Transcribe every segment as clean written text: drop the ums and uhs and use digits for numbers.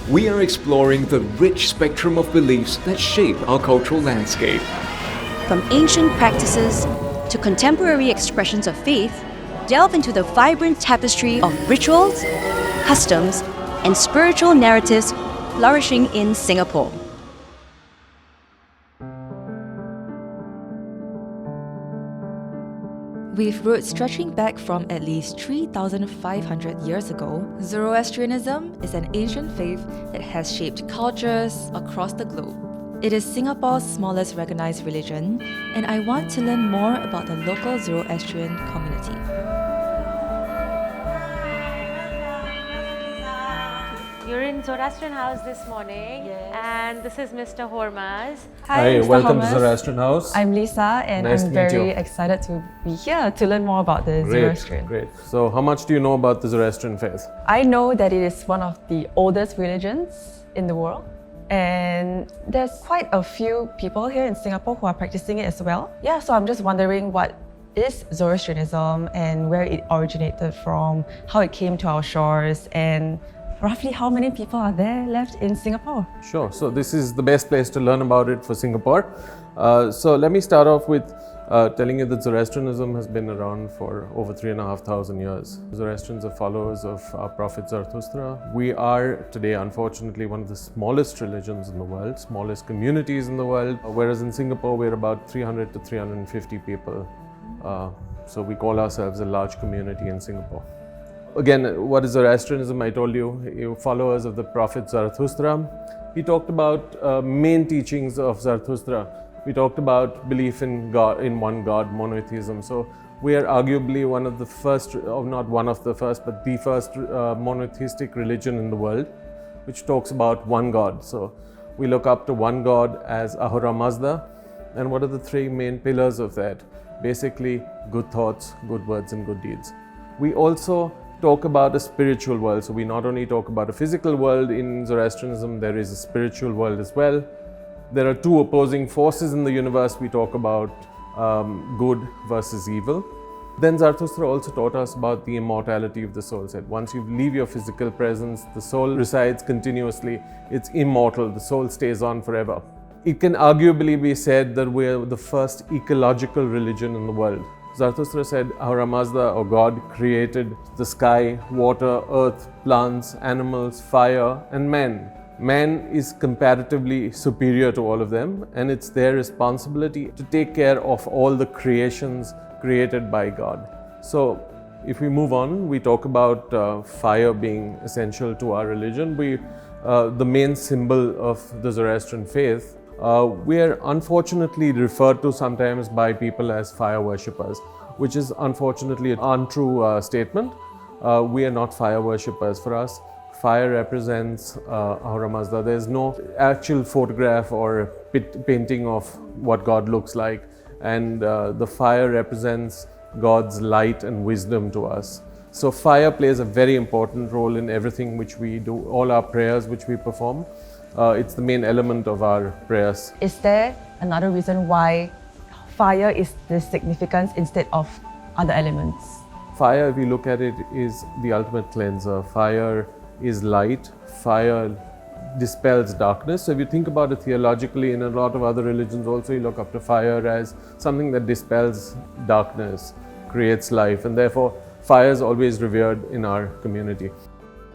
we are exploring the rich spectrum of beliefs that shape our cultural landscape. From ancient practices to contemporary expressions of faith, delve into the vibrant tapestry of rituals, customs, and spiritual narratives flourishing in Singapore. With roots stretching back from at least 3,500 years ago, Zoroastrianism is an ancient faith that has shaped cultures across the globe. It is Singapore's smallest recognized religion, and I want to learn more about the local Zoroastrian community. You're in Zoroastrian House this morning, Yes. And this is Mr. Hormaz. Hi, Mr. welcome to Hormaz. Zoroastrian House. I'm Lisa, and Nice I'm to meet very you. excited to be here to learn more about the Zoroastrian. Great. So, how much do you know about the Zoroastrian faith? I know that it is one of the oldest religions in the world, and there's quite a few people here in Singapore who are practicing it as well. Yeah, so I'm just wondering what is Zoroastrianism and where it originated from, how it came to our shores, and roughly how many people are there left in Singapore? Sure. So, this is the best place to learn about it for Singapore. So, let me start off with telling you that Zoroastrianism has been around for over 3,500 years. Zoroastrians are followers of our prophet Zarathustra. We are today, unfortunately, one of the smallest religions in the world, smallest communities in the world, whereas in Singapore, we're about 300 to 350 people. So, we call ourselves a large community in Singapore. Again, what is Zoroastrianism? I told you, followers of the prophet Zarathustra. He talked about main teachings of Zarathustra. We talked about belief in God, in one God, monotheism. So we are arguably one of the first, or not one of the first, but the first monotheistic religion in the world, which talks about one God. So we look up to one God as Ahura Mazda. And what are the three main pillars of that? Basically, good thoughts, good words, and good deeds. We also talk about a spiritual world. So we not only talk about a physical world in Zoroastrianism, there is a spiritual world as well. There are two opposing forces in the universe. We talk about good versus evil. Then Zarathustra also taught us about the immortality of the soul. Said once you leave your physical presence, the soul resides continuously. It's immortal. The soul stays on forever. It can arguably be said that we're the first ecological religion in the world. Zarathustra said Ahura Mazda, or God, created the sky, water, earth, plants, animals, fire, and man. Man is comparatively superior to all of them, and it's their responsibility to take care of all the creations created by God. So, if we move on, we talk about fire being essential to our religion. The main symbol of the Zoroastrian faith. We are unfortunately referred to sometimes by people as fire worshippers, which is unfortunately an untrue statement. We are not fire worshippers. For us, fire represents Ahura Mazda. There's no actual photograph or painting of what God looks like, and the fire represents God's light and wisdom to us. So fire plays a very important role in everything which we do, all our prayers which we perform. It's the main element of our prayers. Is there another reason why fire is the significance instead of other elements? Fire, if you look at it, is the ultimate cleanser. Fire is light. Fire dispels darkness. So if you think about it theologically, in a lot of other religions also, you look up to fire as something that dispels darkness, creates life, and therefore fire is always revered in our community.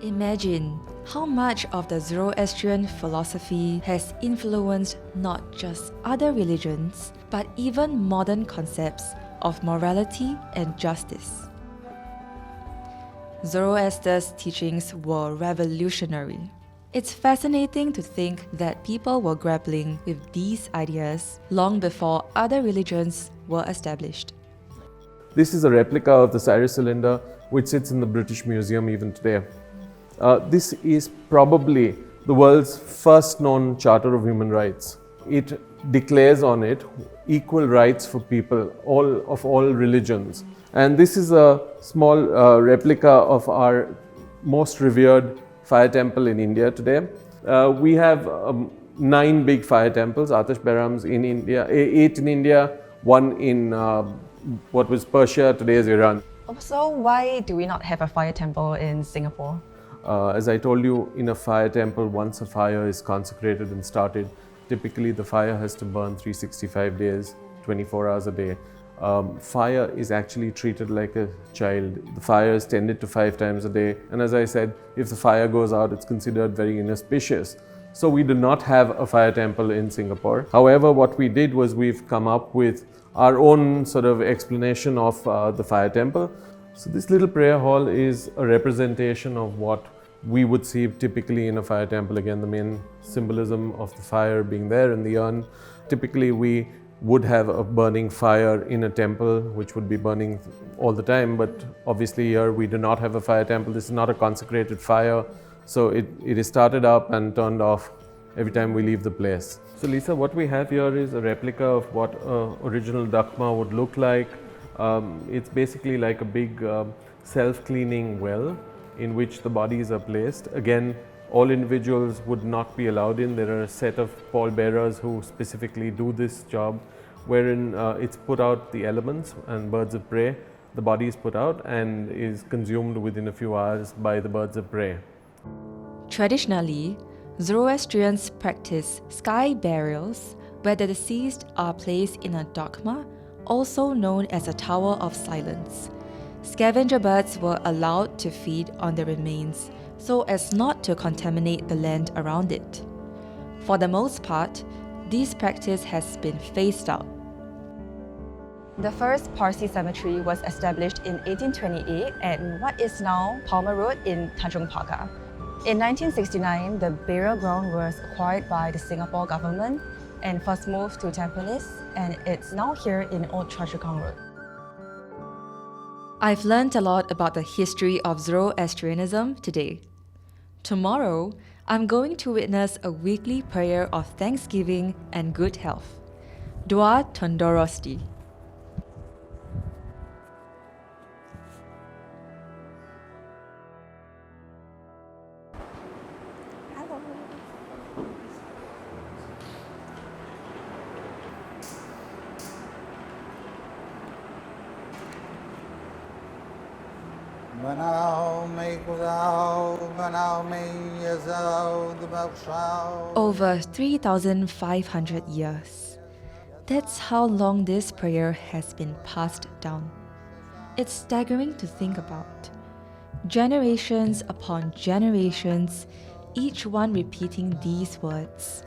Imagine how much of the Zoroastrian philosophy has influenced not just other religions, but even modern concepts of morality and justice. Zoroaster's teachings were revolutionary. It's fascinating to think that people were grappling with these ideas long before other religions were established. This is a replica of the Cyrus cylinder, which sits in the British Museum even today. This is probably the world's first known Charter of Human Rights. It declares on it equal rights for people of all religions. And this is a small replica of our most revered fire temple in India today. We have 9 big fire temples, Atash Berams in India, 8 in India, 1 in what was Persia, today is Iran. So why do we not have a fire temple in Singapore? As I told you, in a fire temple, once a fire is consecrated and started, typically the fire has to burn 365 days, 24 hours a day. Fire is actually treated like a child. The fire is tended to 5 times a day. And as I said, if the fire goes out, it's considered very inauspicious. So we do not have a fire temple in Singapore. However, what we did was we've come up with our own sort of explanation of the fire temple. So this little prayer hall is a representation of what we would see typically in a fire temple. Again, the main symbolism of the fire being there in the urn. Typically, we would have a burning fire in a temple, which would be burning all the time. But obviously here we do not have a fire temple. This is not a consecrated fire. So it is started up and turned off every time we leave the place. So Lisa, what we have here is a replica of what original dakma would look like. It's basically like a big self-cleaning well in which the bodies are placed. Again, all individuals would not be allowed in. There are a set of pallbearers who specifically do this job, wherein it's put out the elements and birds of prey. The body is put out and is consumed within a few hours by the birds of prey. Traditionally, Zoroastrians practice sky burials where the deceased are placed in a dogma, also known as a tower of silence. Scavenger birds were allowed to feed on the remains so as not to contaminate the land around it. For the most part, this practice has been phased out. The first Parsi cemetery was established in 1828 at what is now Palmer Road in Tanjong Pagar. In 1969, the burial ground was acquired by the Singapore government and first moved to Tampines, and it's now here in Old Choa Chu Kang Road. I've learned a lot about the history of Zoroastrianism today. Tomorrow, I'm going to witness a weekly prayer of thanksgiving and good health. Dua Tondorosti. Over 3,500 years. That's how long this prayer has been passed down. It's staggering to think about. Generations upon generations, each one repeating these words,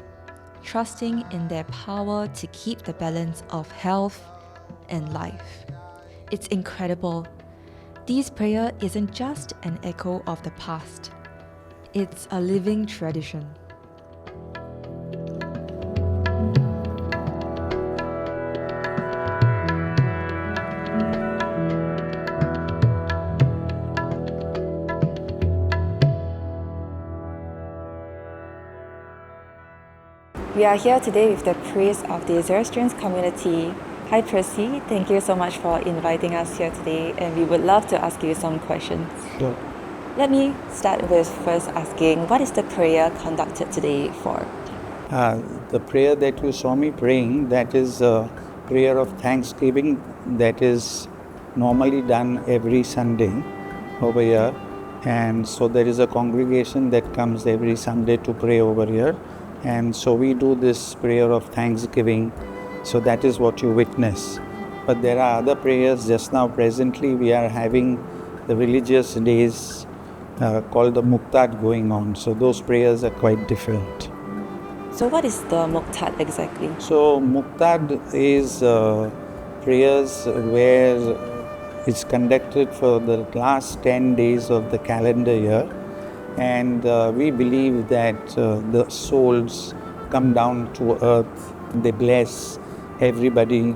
trusting in their power to keep the balance of health and life. It's incredible. This prayer isn't just an echo of the past. It's a living tradition. We are here today with the priest of the Zoroastrian community. Hi Percy, thank you so much for inviting us here today, and we would love to ask you some questions. Sure. Let me start with first asking, what is the prayer conducted today for? The prayer that you saw me praying, that is a prayer of thanksgiving that is normally done every Sunday over here. And so there is a congregation that comes every Sunday to pray over here. And so we do this prayer of thanksgiving. So that is what you witness. But there are other prayers. Just now, presently, we are having the religious days called the Muktad going on. So those prayers are quite different. So what is the Muktad exactly? So Muktad is prayers where it's conducted for the last 10 days of the calendar year. And we believe that the souls come down to earth, they bless everybody.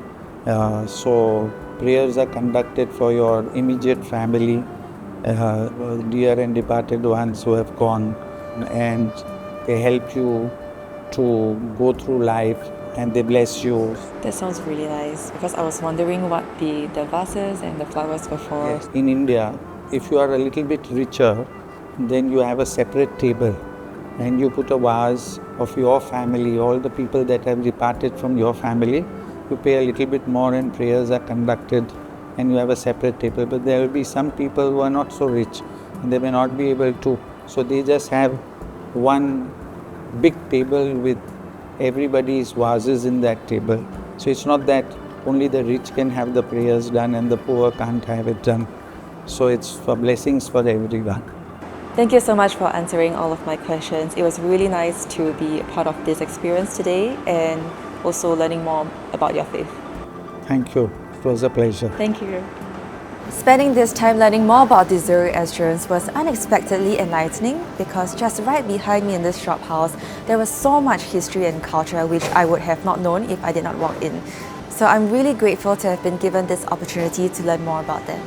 So prayers are conducted for your immediate family, dear and departed ones who have gone, and they help you to go through life and they bless you. That sounds really nice, because I was wondering what the vases and the flowers were for. Yes. In India, if you are a little bit richer, then you have a separate table and you put a vase of your family, all the people that have departed from your family. You pay a little bit more and prayers are conducted and you have a separate table. But there will be some people who are not so rich and they may not be able to So they just have one big table with everybody's vases in that table. So it's not that only the rich can have the prayers done and the poor can't have it done. So it's for blessings for everyone. Thank you so much for answering all of my questions. It was really nice to be a part of this experience today and also learning more about your faith. Thank you. It was a pleasure. Thank you. Spending this time learning more about the Zoroastrians was unexpectedly enlightening because just right behind me in this shop house, there was so much history and culture which I would have not known if I did not walk in. So I'm really grateful to have been given this opportunity to learn more about them.